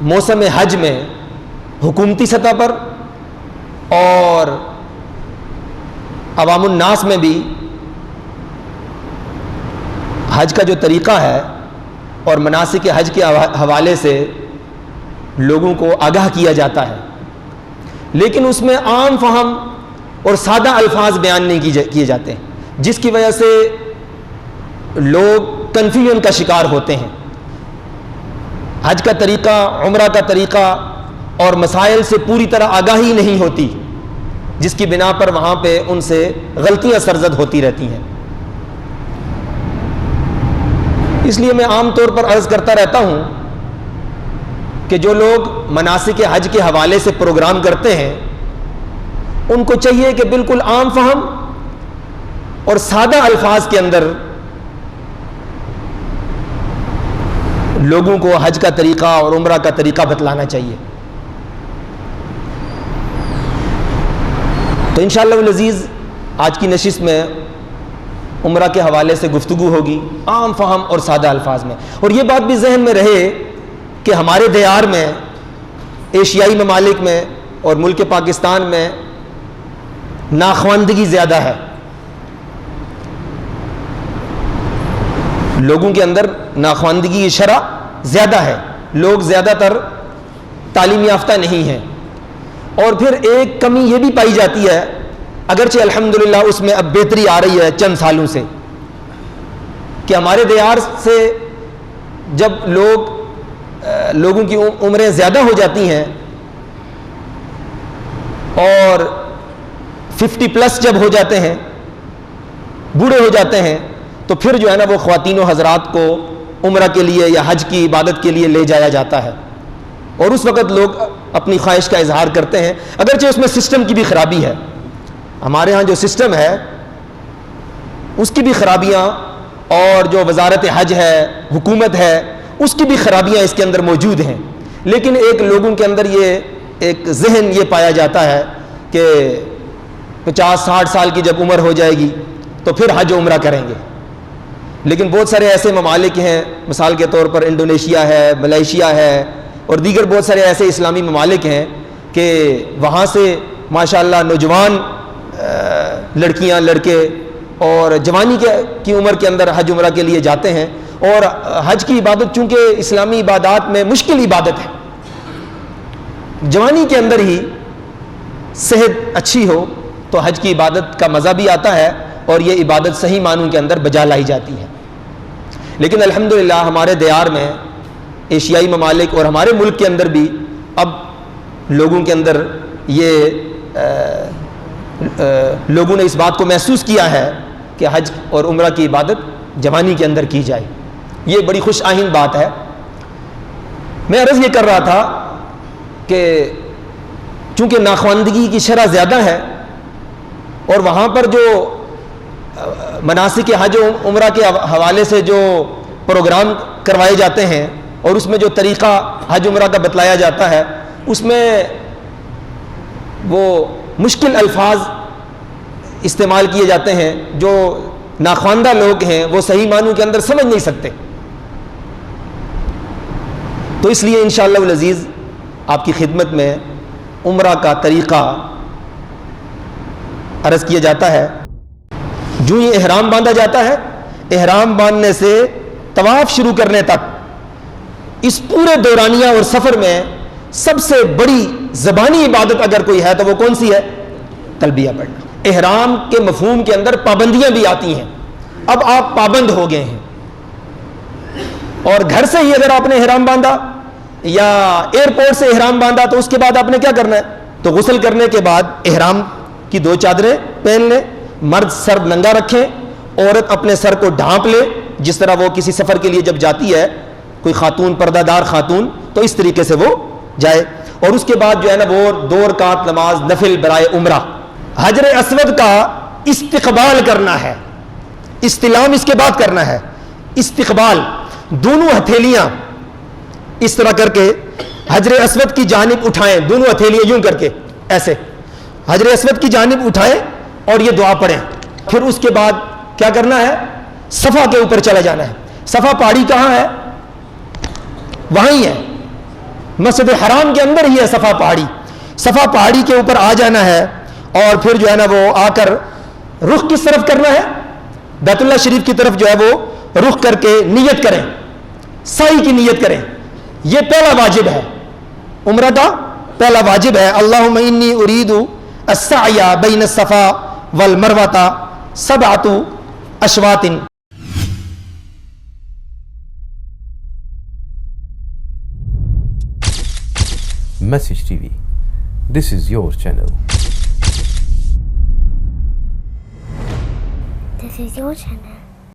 موسم حج میں حکومتی سطح پر اور عوام الناس میں بھی حج کا جو طریقہ ہے اور مناسک حج کے حوالے سے لوگوں کو آگاہ کیا جاتا ہے، لیکن اس میں عام فہم اور سادہ الفاظ بیان نہیں کیے جاتے ہیں، جس کی وجہ سے لوگ کنفیوژن کا شکار ہوتے ہیں۔ حج کا طریقہ، عمرہ کا طریقہ اور مسائل سے پوری طرح آگاہی نہیں ہوتی، جس کی بنا پر وہاں پہ ان سے غلطیاں سرزد ہوتی رہتی ہیں۔ اس لیے میں عام طور پر عرض کرتا رہتا ہوں کہ جو لوگ مناسک حج کے حوالے سے پروگرام کرتے ہیں ان کو چاہیے کہ بالکل عام فہم اور سادہ الفاظ کے اندر لوگوں کو حج کا طریقہ اور عمرہ کا طریقہ بتلانا چاہیے۔ تو انشاءاللہ العزیز آج کی نشست میں عمرہ کے حوالے سے گفتگو ہوگی عام فہم اور سادہ الفاظ میں، اور یہ بات بھی ذہن میں رہے کہ ہمارے دیار میں، ایشیائی ممالک میں اور ملک پاکستان میں ناخواندگی زیادہ ہے، لوگوں کے اندر ناخواندگی کی شرح زیادہ ہے، لوگ زیادہ تر تعلیم یافتہ نہیں ہیں، اور پھر ایک کمی یہ بھی پائی جاتی ہے، اگرچہ الحمدللہ اس میں اب بہتری آ رہی ہے چند سالوں سے، کہ ہمارے دیار سے جب لوگوں کی عمریں زیادہ ہو جاتی ہیں اور 50 پلس جب ہو جاتے ہیں، بوڑھے ہو جاتے ہیں، تو پھر جو ہے نا وہ خواتین و حضرات کو عمرہ کے لیے یا حج کی عبادت کے لیے لے جایا جاتا ہے، اور اس وقت لوگ اپنی خواہش کا اظہار کرتے ہیں، اگرچہ اس میں سسٹم کی بھی خرابی ہے، ہمارے ہاں جو سسٹم ہے اس کی بھی خرابیاں، اور جو وزارت حج ہے، حکومت ہے، اس کی بھی خرابیاں اس کے اندر موجود ہیں، لیکن ایک لوگوں کے اندر یہ ایک ذہن یہ پایا جاتا ہے کہ 50-60 سال کی جب عمر ہو جائے گی تو پھر حج و عمرہ کریں گے، لیکن بہت سارے ایسے ممالک ہیں، مثال کے طور پر انڈونیشیا ہے، ملائیشیا ہے، اور دیگر بہت سارے ایسے اسلامی ممالک ہیں کہ وہاں سے ماشاءاللہ نوجوان لڑکیاں، لڑکے اور جوانی کی عمر کے اندر حج عمرہ کے لیے جاتے ہیں، اور حج کی عبادت چونکہ اسلامی عبادات میں مشکل عبادت ہے، جوانی کے اندر ہی صحت اچھی ہو تو حج کی عبادت کا مزہ بھی آتا ہے اور یہ عبادت صحیح معنوں کے اندر بجا لائی جاتی ہے۔ لیکن الحمدللہ ہمارے دیار میں، ایشیائی ممالک اور ہمارے ملک کے اندر بھی اب لوگوں کے اندر لوگوں نے اس بات کو محسوس کیا ہے کہ حج اور عمرہ کی عبادت جوانی کے اندر کی جائے، یہ بڑی خوش آئند بات ہے۔ میں عرض یہ کر رہا تھا کہ چونکہ ناخواندگی کی شرح زیادہ ہے اور وہاں پر جو مناسک حج و عمرہ کے حوالے سے جو پروگرام کروائے جاتے ہیں اور اس میں جو طریقہ حج عمرہ کا بتلایا جاتا ہے، اس میں وہ مشکل الفاظ استعمال کیے جاتے ہیں جو ناخواندہ لوگ ہیں وہ صحیح معنوں کے اندر سمجھ نہیں سکتے، تو اس لیے انشاءاللہ العزیز آپ کی خدمت میں عمرہ کا طریقہ عرض کیا جاتا ہے۔ جو یہ احرام باندھا جاتا ہے، احرام باندھنے سے طواف شروع کرنے تک اس پورے دورانیہ اور سفر میں سب سے بڑی زبانی عبادت اگر کوئی ہے تو وہ کون سی ہے؟ تلبیہ پڑھنا۔ احرام کے مفہوم کے اندر پابندیاں بھی آتی ہیں، اب آپ پابند ہو گئے ہیں، اور گھر سے ہی اگر آپ نے احرام باندھا یا ایئرپورٹ سے احرام باندھا تو اس کے بعد آپ نے کیا کرنا ہے؟ تو غسل کرنے کے بعد احرام کی 2 چادریں پہن لیں، مرد سر ننگا رکھیں، عورت اپنے سر کو ڈھانپ لے، جس طرح وہ کسی سفر کے لیے جب جاتی ہے کوئی خاتون، پردہ دار خاتون، تو اس طریقے سے وہ جائے، اور اس کے بعد جو ہے نا وہ 2 رکعت نماز نفل برائے عمرہ، حجر اسود کا استقبال کرنا ہے، استلام اس کے بعد کرنا ہے، استقبال، دونوں ہتھیلیاں اس طرح کر کے حجر اسود کی جانب اٹھائیں، دونوں ہتھیلیاں یوں کر کے ایسے حجر اسود کی جانب اٹھائیں اور یہ دعا پڑھیں، پھر اس کے بعد کیا کرنا ہے؟ صفا کے اوپر چلا جانا ہے۔ صفا پہاڑی کہاں ہے؟ وہیں ہے، مسجد حرام کے اندر ہی ہے صفا پہاڑی. صفا پہاڑی کے اوپر آ جانا ہے اور پھر جو ہے نا وہ آ کر رخ کس طرف کرنا ہے؟ بیت اللہ شریف کی طرف جو ہے وہ رخ کر کے نیت کریں, سعی کی نیت کریں. یہ پہلا واجب ہے, عمرہ کا پہلا واجب ہے. اللہم انی ارید السعی بین الصفا والمروہ سبعۃ اشواط. Message TV. This is your channel. This is your channel.